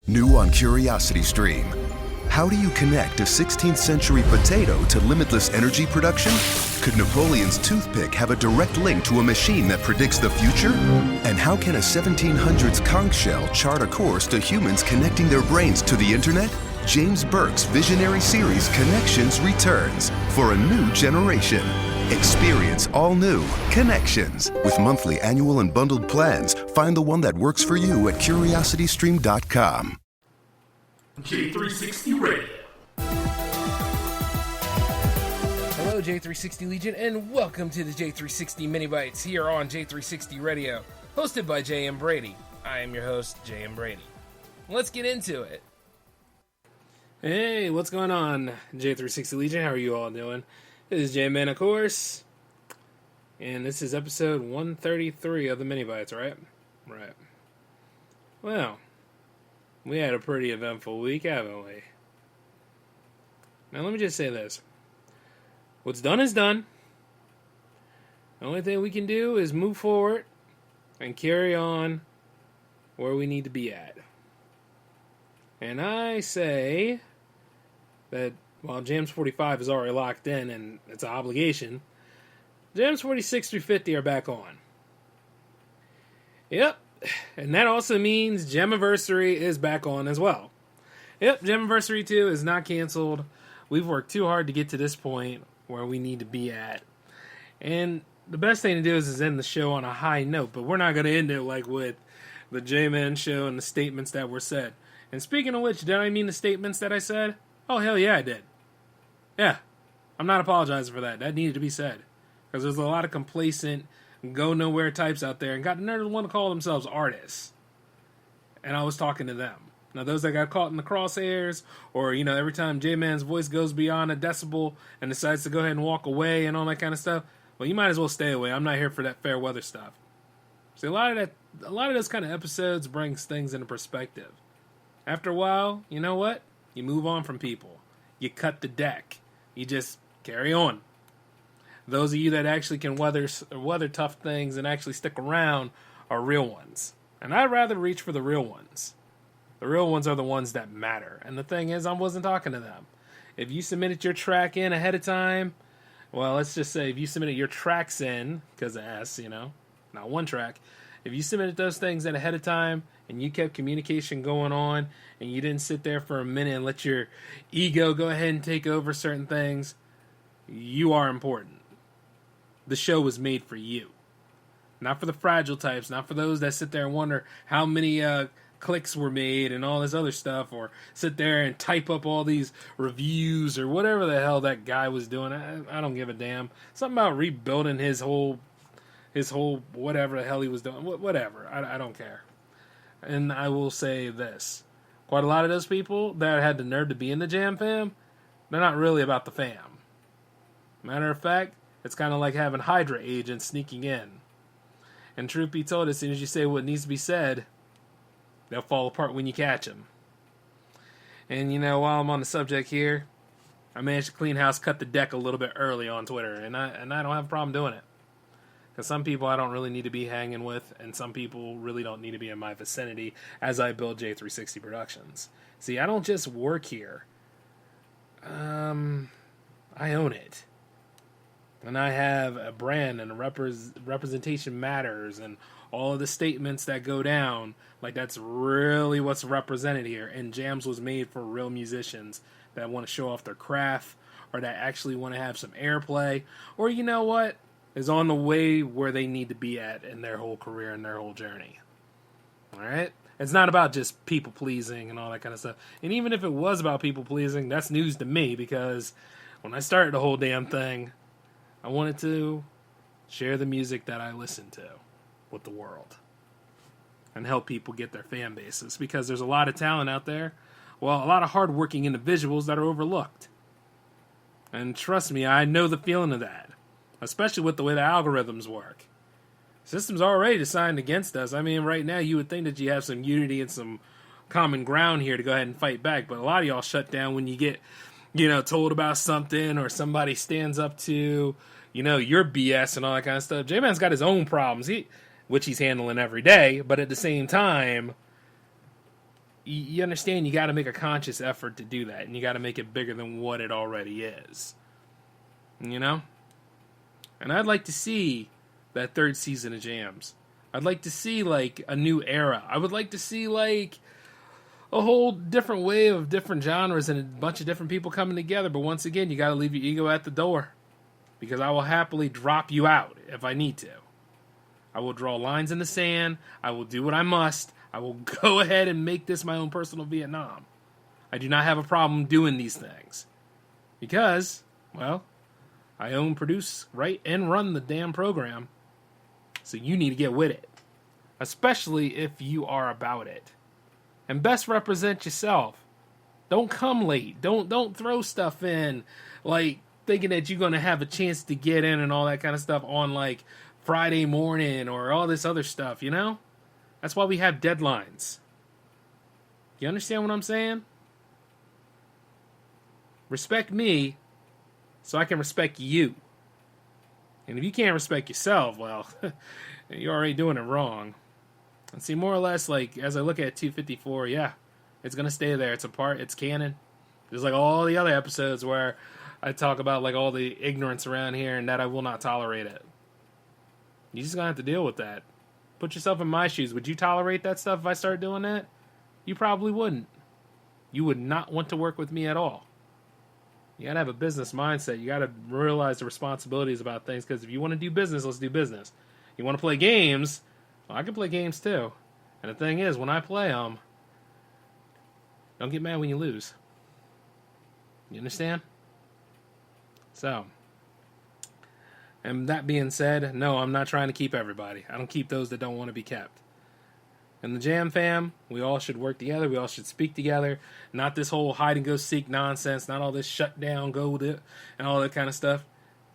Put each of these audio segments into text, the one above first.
New on Curiosity Stream. How do you connect a 16th century potato to limitless energy production? Could Napoleon's toothpick have a direct link to a machine that predicts the future? And how can a 1700s conch shell chart a course to humans connecting their brains to the internet? James Burke's visionary series Connections returns for a new generation. Experience all new Connections. With monthly, annual, and bundled plans, find the one that works for you at curiositystream.com. J360 Radio. Hello, J360 Legion, and welcome to the J360 Mini Bites here on J360 Radio, hosted by J.M. Brady. I am your host, J.M. Brady. Let's get into it. Hey, what's going on, J360 Legion? How are you all doing? This is J-Man, of course, and this is episode 133 of the Mini Bites, right? Right. Well, we had a pretty eventful week, haven't we? Now, let me just say this. What's done is done. The only thing we can do is move forward and carry on where we need to be at. And I say that while Jams 45 is already locked in and it's an obligation, Jams 46 through 50 are back on. Yep. And that also means Jamiversary is back on as well. Yep, Jamiversary 2 is not canceled. We've worked too hard to get to this point where we need to be at. And the best thing to do is end the show on a high note, but we're not going to end it like with the J-Man show and the statements that were said. And speaking of which, did I mean the statements that I said? Oh, hell yeah, I did. Yeah, I'm not apologizing for that. That needed to be said. Because there's a lot of complacent, go-nowhere types out there and got the nerve to want to call themselves artists. And I was talking to them. Now, those that got caught in the crosshairs, or, you know, every time J-Man's voice goes beyond a decibel and decides to go ahead and walk away and all that kind of stuff, well, you might as well stay away. I'm not here for that fair weather stuff. See, a lot of those kind of episodes brings things into perspective. After a while, you know what? You move on from people. You cut the deck. You just carry on. Those of you that actually can weather tough things and actually stick around are real ones. And I'd rather reach for the real ones. The real ones are the ones that matter. And the thing is, I wasn't talking to them. If you submitted your track in ahead of time, well, let's just say if you submitted your tracks in, because of S, you know, not one track. If you submitted those things in ahead of time and you kept communication going on and you didn't sit there for a minute and let your ego go ahead and take over certain things, you are important. The show was made for you. Not for the fragile types, not for those that sit there and wonder how many clicks were made and all this other stuff, or sit there and type up all these reviews or whatever the hell that guy was doing. I don't give a damn. Something about rebuilding his whole whatever the hell he was doing. Whatever. I don't care. And I will say this. Quite a lot of those people that had the nerve to be in the Jam fam, they're not really about the fam. Matter of fact, it's kind of like having Hydra agents sneaking in. And truth be told, as soon as you say what needs to be said, they'll fall apart when you catch them. And, you know, while I'm on the subject here, I managed to clean house, cut the deck a little bit early on Twitter. And I don't have a problem doing it. Because some people I don't really need to be hanging with, and some people really don't need to be in my vicinity as I build J360 Productions. See, I don't just work here. I own it. And I have a brand, and representation matters, and all of the statements that go down, like that's really what's represented here. And Jams was made for real musicians that want to show off their craft, or that actually want to have some airplay, or you know what, is on the way where they need to be at in their whole career and their whole journey. Alright? It's not about just people pleasing and all that kind of stuff. And even if it was about people pleasing, that's news to me, because when I started the whole damn thing, I wanted to share the music that I listen to with the world and help people get their fan bases, because there's a lot of talent out there. Well, a lot of hardworking individuals that are overlooked. And trust me, I know the feeling of that, especially with the way the algorithms work. Systems are already designed against us. I mean, right now you would think that you have some unity and some common ground here to go ahead and fight back, but a lot of y'all shut down when you get, you know, told about something, or somebody stands up to, you know, your BS and all that kind of stuff. J-Man's got his own problems, which he's handling every day, but at the same time, you understand you got to make a conscious effort to do that, and you got to make it bigger than what it already is. You know? And I'd like to see that third season of Jams. I'd like to see, like, a new era. I would like to see, like, a whole different wave of different genres and a bunch of different people coming together. But once again, you got to leave your ego at the door, because I will happily drop you out if I need to. I will draw lines in the sand. I will do what I must. I will go ahead and make this my own personal Vietnam. I do not have a problem doing these things. Because, well, I own, produce, write, and run the damn program. So you need to get with it. Especially if you are about it. And best represent yourself. Don't come late. Don't throw stuff in like thinking that you're going to have a chance to get in and all that kind of stuff on like Friday morning or all this other stuff, you know? That's why we have deadlines. You understand what I'm saying? Respect me so I can respect you. And if you can't respect yourself, well, you're already doing it wrong. And see, more or less, like, as I look at 254, yeah, it's going to stay there. It's a part, it's canon. Just like all the other episodes where I talk about, like, all the ignorance around here and that I will not tolerate it. You just going to have to deal with that. Put yourself in my shoes. Would you tolerate that stuff if I started doing that? You probably wouldn't. You would not want to work with me at all. You got to have a business mindset. You got to realize the responsibilities about things, because if you want to do business, let's do business. You want to play games? Well, I can play games too. And the thing is, when I play them, don't get mad when you lose. You understand? So, and that being said, no, I'm not trying to keep everybody. I don't keep those that don't want to be kept. And the Jam fam, we all should work together. We all should speak together. Not this whole hide and go seek nonsense. Not all this shut down, go with it, and all that kind of stuff.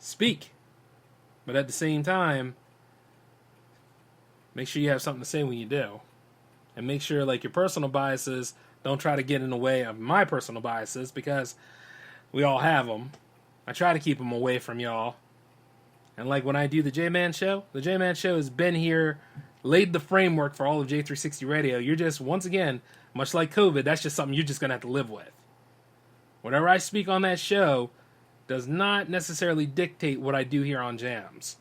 Speak. But at the same time, make sure you have something to say when you do. And make sure, like, your personal biases don't try to get in the way of my personal biases, because we all have them. I try to keep them away from y'all. And like when I do the J-Man Show, the J-Man Show has been here, laid the framework for all of J360 Radio. You're just, once again, much like COVID, that's just something you're just going to have to live with. Whatever I speak on that show does not necessarily dictate what I do here on Jams.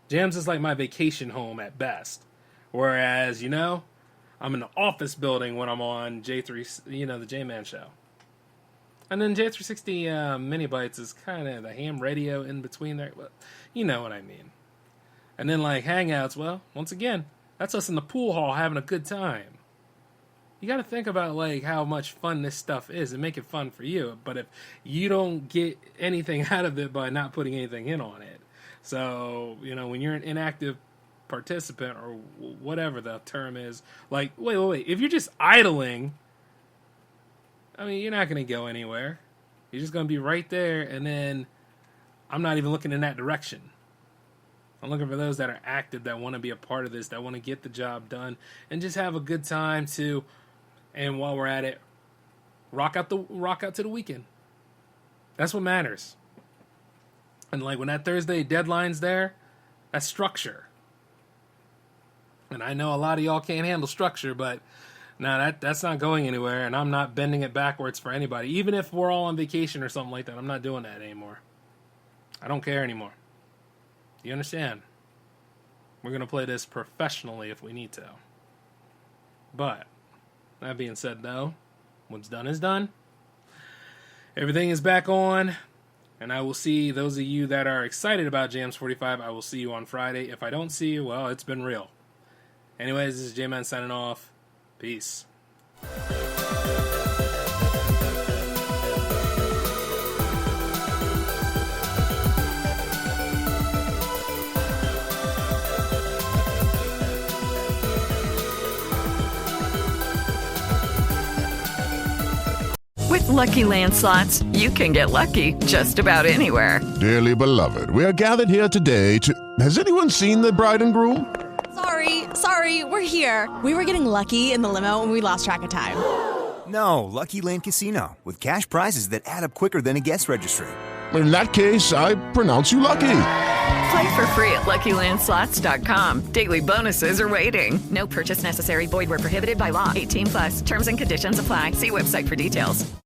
Jams is like my vacation home at best. Whereas, you know, I'm in the office building when I'm on J3, you know, the J-Man Show. And then J360 Mini Bites is kind of the ham radio in between there. But you know what I mean. And then, like, Hangouts, well, once again, that's us in the pool hall having a good time. You got to think about, like, how much fun this stuff is and make it fun for you. But if you don't get anything out of it by not putting anything in on it. So, you know, when you're an inactive participant or whatever the term is, like, wait. If you're just idling, I mean, you're not going to go anywhere. You're just going to be right there, and then I'm not even looking in that direction. I'm looking for those that are active, that want to be a part of this, that want to get the job done, and just have a good time too. And while we're at it, rock out to the weekend. That's what matters. And like when that Thursday deadline's there, that's structure. And I know a lot of y'all can't handle structure, but that's not going anywhere, and I'm not bending it backwards for anybody. Even if we're all on vacation or something like that, I'm not doing that anymore. I don't care anymore. You understand? We're going to play this professionally if we need to. But, that being said, though, what's done is done. Everything is back on, and I will see those of you that are excited about Jams 45, I will see you on Friday. If I don't see you, well, it's been real. Anyways, this is J-Man signing off. Peace. With Lucky Land Slots, you can get lucky just about anywhere. Dearly beloved, we are gathered here today to... Has anyone seen the bride and groom? Sorry, we're here. We were getting lucky in the limo and we lost track of time. No, Lucky Land Casino, with cash prizes that add up quicker than a guest registry. In that case, I pronounce you lucky. Play for free at LuckyLandSlots.com. Daily bonuses are waiting. No purchase necessary. Void where prohibited by law. 18 plus. Terms and conditions apply. See website for details.